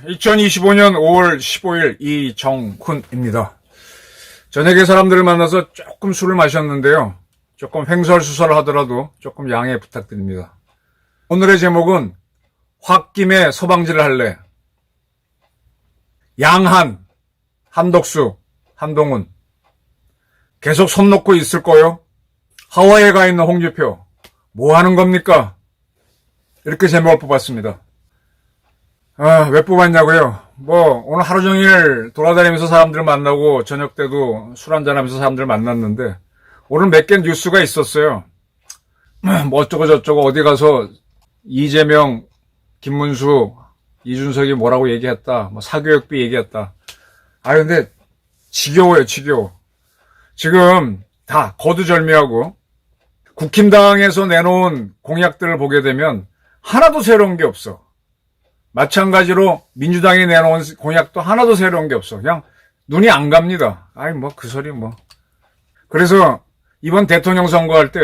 2025년 5월 15일 이정훈입니다. 저녁에 사람들을 만나서 조금 술을 마셨는데요. 조금 횡설수설하더라도 조금 양해 부탁드립니다. 오늘의 제목은 홧김에 서방질을 할래. 양한, 한덕수, 한동훈 계속 손 놓고 있을 거요? 하와이에 가 있는 홍준표 뭐 하는 겁니까? 이렇게 제목을 뽑았습니다. 왜 뽑았냐고요? 오늘 하루 종일 돌아다니면서 사람들을 만나고 저녁 때도 술 한잔하면서 사람들을 만났는데 오늘 몇 개 뉴스가 있었어요. 뭐 어쩌고 저쩌고 어디 가서 이재명, 김문수, 이준석이 뭐라고 얘기했다. 뭐 사교육비 얘기했다. 근데 지겨워요, 지겨워. 지금 다 거두절미하고 국힘당에서 내놓은 공약들을 보게 되면 하나도 새로운 게 없어. 마찬가지로 민주당이 내놓은 공약도 하나도 새로운 게 없어. 그냥 눈이 안 갑니다. 그 소리 뭐. 그래서 이번 대통령 선거할 때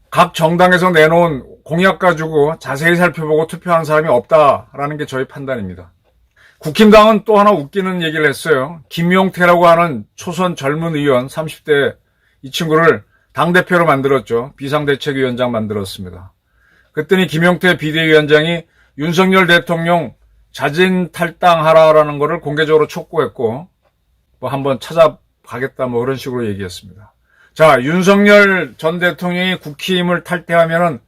각 정당에서 내놓은 공약 가지고 자세히 살펴보고 투표하는 사람이 없다라는 게 저희 판단입니다. 국힘당은 또 하나 웃기는 얘기를 했어요. 김용태라고 하는 초선 젊은 의원 30대 이 친구를 당대표로 만들었죠. 비상대책위원장 만들었습니다. 그랬더니 김용태 비대위원장이 윤석열 대통령 자진 탈당하라라는 거를 공개적으로 촉구했고 한번 찾아가겠다 그런 식으로 얘기했습니다. 자, 윤석열 전 대통령이 국힘을 탈퇴하면은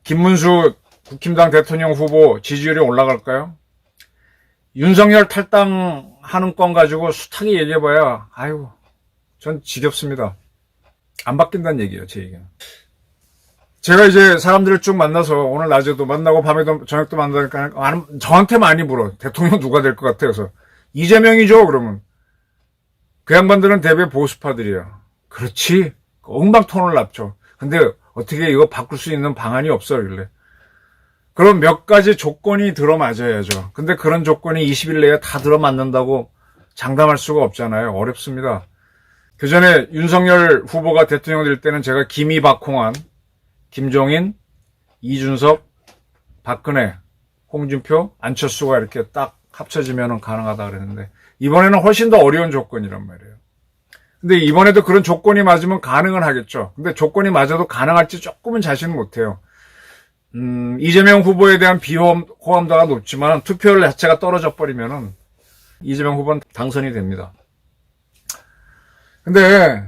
김문수 국힘당 대통령 후보 지지율이 올라갈까요? 윤석열 탈당하는 건 가지고 숱하게 얘기해봐야 전 지겹습니다. 안 바뀐다는 얘기예요, 제 얘기는. 제가 이제 사람들을 쭉 만나서 오늘 낮에도 만나고 밤에도 저녁도 만나니까 저한테 많이 물어. 대통령 누가 될 것 같아서. 이재명이죠, 그러면. 그 양반들은 대개 보수파들이야. 그렇지. 엉방톤을 납죠. 근데 어떻게 이거 바꿀 수 있는 방안이 없어, 이래. 그럼 몇 가지 조건이 들어맞아야죠. 근데 그런 조건이 20일 내에 다 들어맞는다고 장담할 수가 없잖아요. 어렵습니다. 그 전에 윤석열 후보가 대통령 될 때는 제가 김이 박홍한, 김종인, 이준석, 박근혜, 홍준표, 안철수가 이렇게 딱 합쳐지면 가능하다 그랬는데 이번에는 훨씬 더 어려운 조건이란 말이에요. 근데 이번에도 그런 조건이 맞으면 가능은 하겠죠. 근데 조건이 맞아도 가능할지 조금은 자신은 못해요. 이재명 후보에 대한 비호감도가 높지만 투표율 자체가 떨어져 버리면은 이재명 후보는 당선이 됩니다. 근데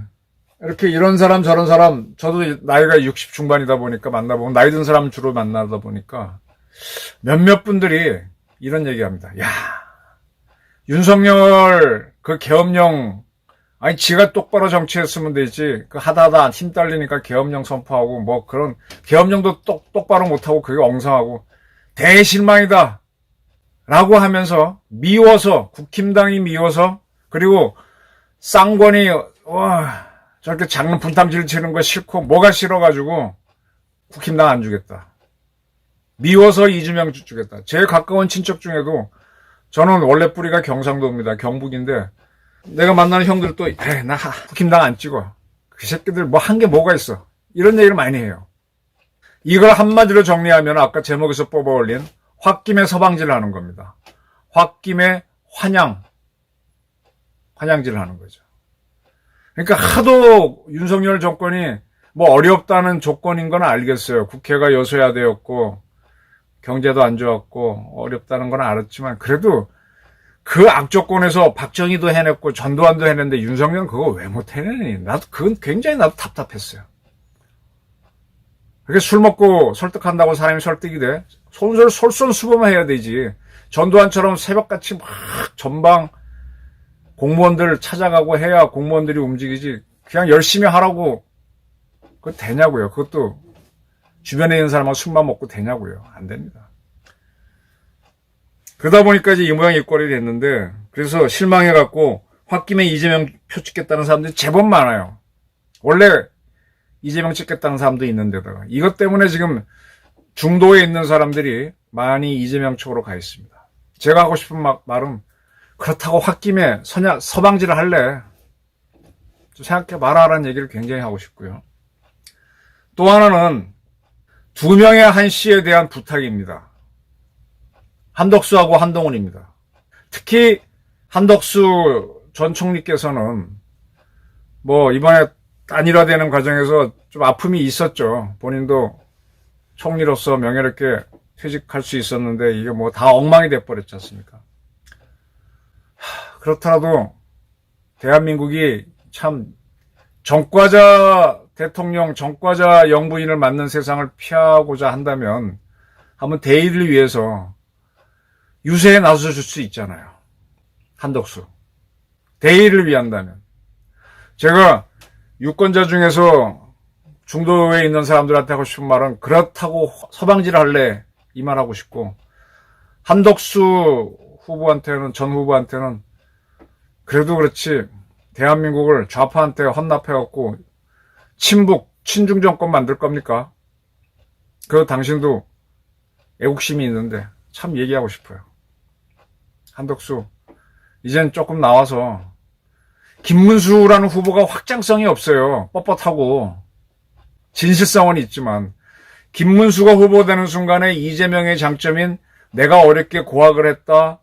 이렇게 이런 사람 저런 사람 저도 나이가 60 중반이다 보니까 만나보면 나이 든 사람 주로 만나다 보니까 몇몇 분들이 이런 얘기합니다. 야, 윤석열 그 계엄령 지가 똑바로 정치했으면 되지. 하다 힘 딸리니까 계엄령 선포하고 그런 계엄령도 똑바로 못하고 그게 엉성하고 대실망이다 라고 하면서 미워서 국힘당이 미워서 그리고 쌍권이 저렇게 장난 분탐질 치는 거 싫고 뭐가 싫어가지고 국힘당 안 주겠다. 미워서 이재명 주겠다. 제일 가까운 친척 중에도 저는 원래 뿌리가 경상도입니다. 경북인데 내가 만나는 형들도 나 국힘당 안 찍어. 그 새끼들 한 게 뭐가 있어. 이런 얘기를 많이 해요. 이걸 한마디로 정리하면 아까 제목에서 뽑아 올린 홧김에 서방질 하는 겁니다. 홧김에 환양질 하는 거죠. 그러니까 하도 윤석열 정권이 어렵다는 조건인 건 알겠어요. 국회가 여소야대였고 경제도 안 좋았고 어렵다는 건 알았지만 그래도 그 악조건에서 박정희도 해냈고 전두환도 해냈는데 윤석열은 그거 왜 못 해내니? 그건 굉장히 답답했어요. 그렇게 술 먹고 설득한다고 사람이 설득이 돼? 솔선수범해야 되지. 전두환처럼 새벽같이 전방 공무원들 찾아가고 해야 공무원들이 움직이지. 그냥 열심히 하라고 그거 되냐고요. 그것도 주변에 있는 사람하고 술만 먹고 되냐고요. 안 됩니다. 그러다 보니까 이제 이 모양 이 꼴이 됐는데 그래서 실망해갖고 홧김에 이재명 표 찍겠다는 사람들이 제법 많아요. 원래 이재명 찍겠다는 사람도 있는데다가 이것 때문에 지금 중도에 있는 사람들이 많이 이재명 쪽으로 가 있습니다. 제가 하고 싶은 말은 그렇다고 홧김에 서방지를 할래? 좀 생각해 봐라라는 얘기를 굉장히 하고 싶고요. 또 하나는 두 명의 한 씨에 대한 부탁입니다. 한덕수하고 한동훈입니다. 특히 한덕수 전 총리께서는 이번에 단일화되는 과정에서 좀 아픔이 있었죠. 본인도 총리로서 명예롭게 퇴직할 수 있었는데 이게 다 엉망이 돼버렸지 않습니까? 그렇더라도 대한민국이 참 전과자 대통령, 전과자 영부인을 맞는 세상을 피하고자 한다면 한번 대의를 위해서 유세에 나서줄 수 있잖아요. 한덕수. 대의를 위한다면. 제가 유권자 중에서 중도에 있는 사람들한테 하고 싶은 말은 그렇다고 서방지를 할래 이 말 하고 싶고, 한덕수 후보한테는, 전 후보한테는 그래도 그렇지 대한민국을 좌파한테 헌납해갖고 친중 정권 만들 겁니까? 당신도 애국심이 있는데 참 얘기하고 싶어요. 한덕수 이젠 조금 나와서, 김문수라는 후보가 확장성이 없어요. 뻣뻣하고 진실성은 있지만, 김문수가 후보되는 순간에 이재명의 장점인 내가 어렵게 고학을 했다,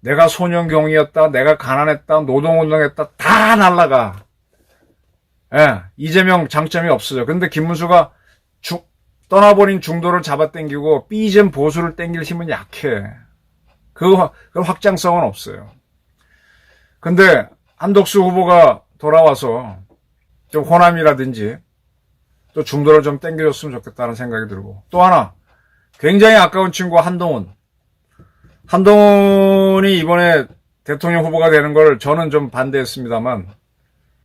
내가 소년경이었다, 내가 가난했다, 노동운동했다 다 날라가. 예, 이재명 장점이 없어져. 근데 김문수가 떠나버린 중도를 잡아당기고 삐진 보수를 당길 힘은 약해. 그 확장성은 없어요. 근데 한덕수 후보가 돌아와서 좀 호남이라든지 또 중도를 좀 당겨줬으면 좋겠다는 생각이 들고, 또 하나 굉장히 아까운 친구 한동훈이 이번에 대통령 후보가 되는 걸 저는 좀 반대했습니다만,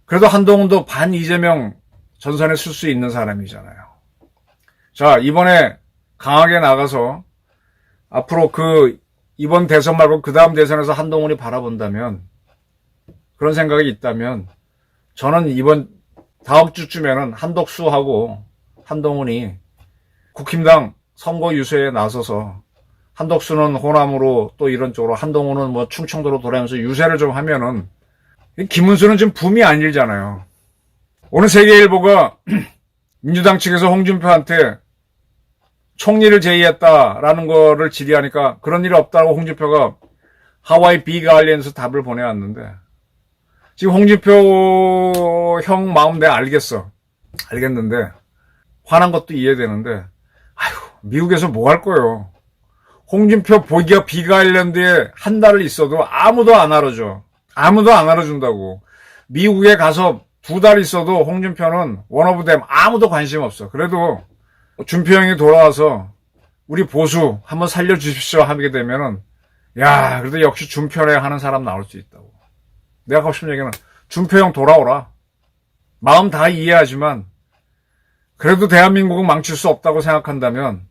그래도 한동훈도 반 이재명 전선에 쓸 수 있는 사람이잖아요. 자, 이번에 강하게 나가서 앞으로 이번 대선 말고 그 다음 대선에서 한동훈이 바라본다면, 그런 생각이 있다면, 저는 다음 주쯤에는 한덕수하고 한동훈이 국힘당 선거 유세에 나서서, 한덕수는 호남으로 또 이런 쪽으로, 한동훈은 충청도로 돌아가면서 유세를 좀 하면은, 김문수는 지금 붐이 아니잖아요. 오늘 세계일보가 민주당 측에서 홍준표한테 총리를 제의했다라는 거를 질의하니까 그런 일이 없다고 홍준표가 하와이 비가일랜드에서 답을 보내왔는데, 지금 홍준표 형 마음 내가 알겠는데, 화난 것도 이해되는데, 미국에서 뭐 할 거예요? 홍준표 비가일랜드에 한 달을 있어도 아무도 안 알아줘. 아무도 안 알아준다고. 미국에 가서 2달 있어도 홍준표는 원오브댐 아무도 관심 없어. 그래도 준표 형이 돌아와서 우리 보수 한번 살려주십시오 하게 되면은, 야, 그래도 역시 준표래 하는 사람 나올 수 있다고. 내가 하고 싶은 얘기는 준표 형 돌아오라. 마음 다 이해하지만 그래도 대한민국은 망칠 수 없다고 생각한다면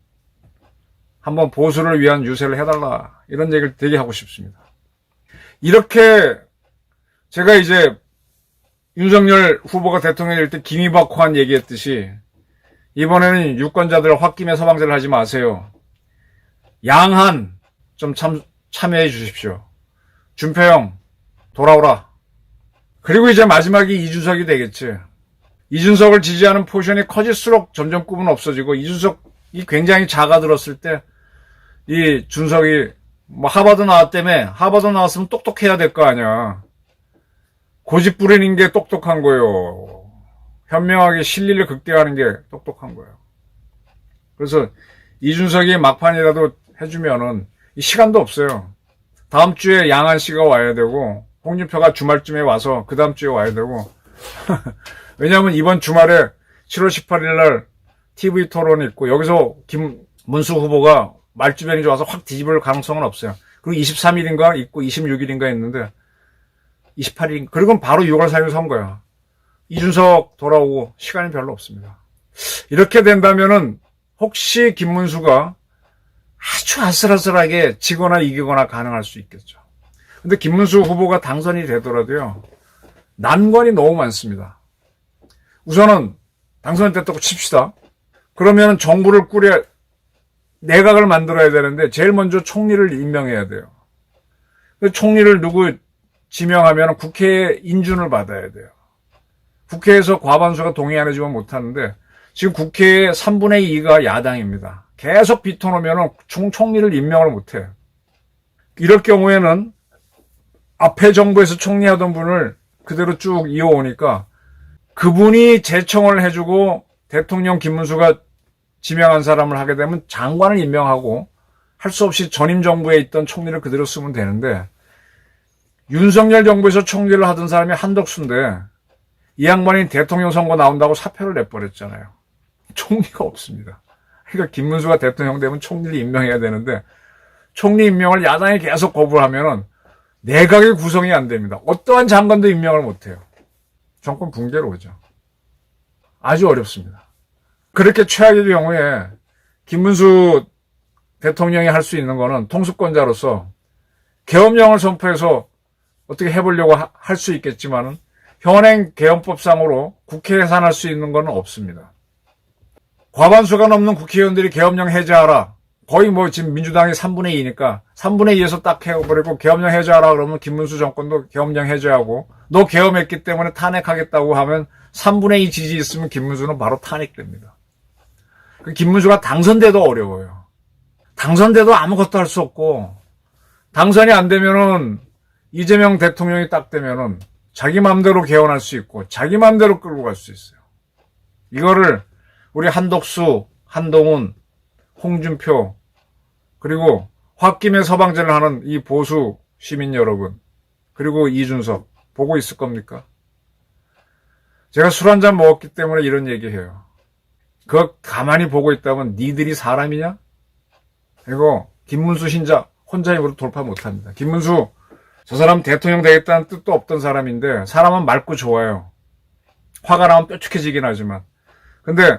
한번 보수를 위한 유세를 해달라. 이런 얘기를 되게 하고 싶습니다. 이렇게 제가 이제 윤석열 후보가 대통령이 될 때 김이박호한 얘기했듯이, 이번에는 유권자들 홧김에 서방제를 하지 마세요. 양한 좀 참여해 주십시오. 준표 형 돌아오라. 그리고 이제 마지막이 이준석이 되겠지. 이준석을 지지하는 포션이 커질수록 점점 꿈은 없어지고, 이준석이 굉장히 작아들었을 때 이 준석이 하버드 나왔다며, 하버드 나왔으면 똑똑해야 될 거 아니야. 고집 부리는 게 똑똑한 거예요. 현명하게 실리를 극대화하는 게 똑똑한 거예요. 그래서 이준석이 막판이라도 해주면은, 이 시간도 없어요. 다음 주에 양한 씨가 와야 되고, 홍준표가 주말쯤에 와서 그 다음 주에 와야 되고, 왜냐하면 이번 주말에 7월 18일 날 TV 토론이 있고, 여기서 김문수 후보가 말주변이 좋아서 확 뒤집을 가능성은 없어요. 그리고 23일인가 있고 26일인가 있는데, 28일, 그리고 바로 6월 4일 선거야. 이준석 돌아오고 시간이 별로 없습니다. 이렇게 된다면은 혹시 김문수가 아주 아슬아슬하게 지거나 이기거나 가능할 수 있겠죠. 근데 김문수 후보가 당선이 되더라도요, 난관이 너무 많습니다. 우선은 당선이 됐다고 칩시다. 그러면 정부를 내각을 만들어야 되는데 제일 먼저 총리를 임명해야 돼요. 총리를 누구 지명하면 국회 인준을 받아야 돼요. 국회에서 과반수가 동의 안 해주면 못하는데 지금 국회의 3분의 2가 야당입니다. 계속 비토놓으면 총리를 임명을 못해요. 이럴 경우에는 앞에 정부에서 총리하던 분을 그대로 쭉 이어오니까 그분이 제청을 해주고 대통령 김문수가 지명한 사람을 하게 되면 장관을 임명하고 할 수 없이 전임 정부에 있던 총리를 그대로 쓰면 되는데 윤석열 정부에서 총리를 하던 사람이 한덕수인데 이 양반이 대통령 선거 나온다고 사표를 내버렸잖아요. 총리가 없습니다. 그러니까 김문수가 대통령 되면 총리를 임명해야 되는데 총리 임명을 야당이 계속 거부하면은 내각의 구성이 안 됩니다. 어떠한 장관도 임명을 못해요. 정권 붕괴로 오죠. 아주 어렵습니다. 그렇게 최악의 경우에 김문수 대통령이 할 수 있는 거는 통수권자로서 계엄령을 선포해서 어떻게 해보려고 할 수 있겠지만은 현행 계엄법상으로 국회 해산할 수 있는 건 없습니다. 과반수가 넘는 국회의원들이 계엄령 해제하라. 거의 뭐 지금 민주당이 3분의 2니까 3분의 2에서 딱 해버리고 계엄령 해제하라 그러면 김문수 정권도 계엄령 해제하고 너 계엄했기 때문에 탄핵하겠다고 하면 3분의 2 지지 있으면 김문수는 바로 탄핵됩니다. 김문수가 당선돼도 어려워요. 당선돼도 아무것도 할 수 없고 당선이 안 되면은 이재명 대통령이 딱 되면은 자기 마음대로 개헌할 수 있고 자기 마음대로 끌고 갈 수 있어요. 이거를 우리 한덕수, 한동훈, 홍준표 그리고 홧김에 서방제를 하는 이 보수 시민 여러분 그리고 이준석 보고 있을 겁니까? 제가 술 한잔 먹었기 때문에 이런 얘기해요. 그거 가만히 보고 있다면 니들이 사람이냐? 그리고 김문수 신자 혼자 힘으로 돌파 못합니다. 김문수 저 사람 대통령 되겠다는 뜻도 없던 사람인데 사람은 맑고 좋아요. 화가 나면 뾰족해지긴 하지만 근데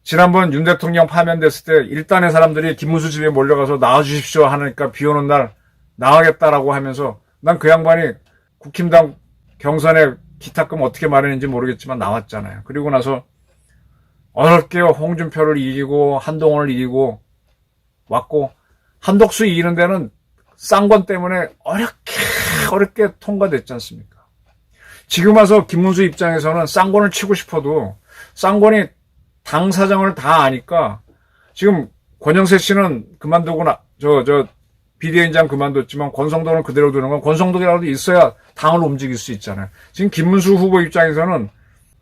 지난번 윤 대통령 파면됐을 때 일단의 사람들이 김문수 집에 몰려가서 나와주십시오 하니까 비 오는 날 나가겠다라고 하면서 난 그 양반이 국힘당 경선에 기탁금 어떻게 마련인지 모르겠지만 나왔잖아요. 그리고 나서 어렵게 홍준표를 이기고 한동훈을 이기고 왔고 한덕수 이기는 데는 쌍권 때문에 어렵게 통과됐지 않습니까? 지금 와서 김문수 입장에서는 쌍권을 치고 싶어도 쌍권이 당 사정을 다 아니까 지금 권영세 씨는 그만두고 비대위원장 그만뒀지만 권성동을 그대로 두는 건 권성동이라도 있어야 당을 움직일 수 있잖아요. 지금 김문수 후보 입장에서는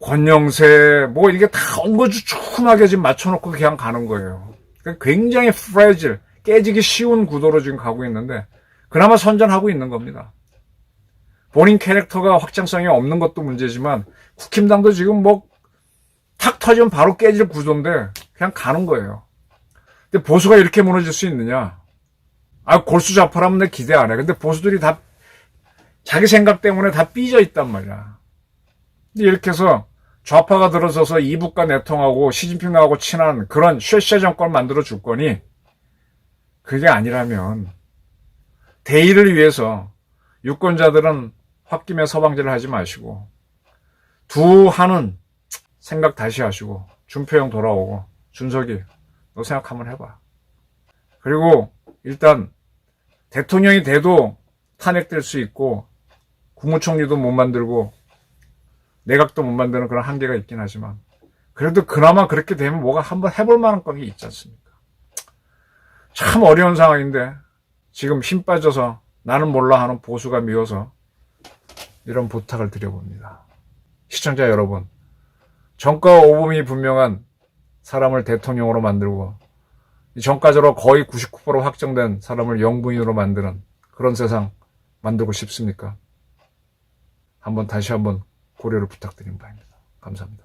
권영세 뭐 이게 다 엉거주춤하게 지금 맞춰놓고 그냥 가는 거예요. 그러니까 굉장히 프레질 깨지기 쉬운 구도로 지금 가고 있는데 그나마 선전하고 있는 겁니다. 본인 캐릭터가 확장성이 없는 것도 문제지만 국힘당도 지금 뭐 탁 터지면 바로 깨질 구조인데 그냥 가는 거예요. 근데 보수가 이렇게 무너질 수 있느냐? 골수좌파라면 내 기대 안 해. 근데 보수들이 다 자기 생각 때문에 다 삐져 있단 말이야. 근데 이렇게 해서 좌파가 들어서서 이북과 내통하고 시진핑하고 친한 그런 쉐쉐 정권을 만들어 줄 거니 그게 아니라면 대의를 위해서 유권자들은 홧김에 서방질을 하지 마시고 두 한은 생각 다시 하시고 준표형 돌아오고 준석이 너 생각 한번 해봐. 그리고 일단 대통령이 돼도 탄핵될 수 있고 국무총리도 못 만들고 내각도 못 만드는 그런 한계가 있긴 하지만 그래도 그나마 그렇게 되면 뭐가 한번 해볼 만한 게 있지 않습니까? 참 어려운 상황인데 지금 힘 빠져서 나는 몰라 하는 보수가 미워서 이런 부탁을 드려봅니다. 시청자 여러분, 정가와 오범이 분명한 사람을 대통령으로 만들고 정가적으로 거의 99% 확정된 사람을 영부인으로 만드는 그런 세상 만들고 싶습니까? 다시 한번 고려를 부탁드린 바입니다. 감사합니다.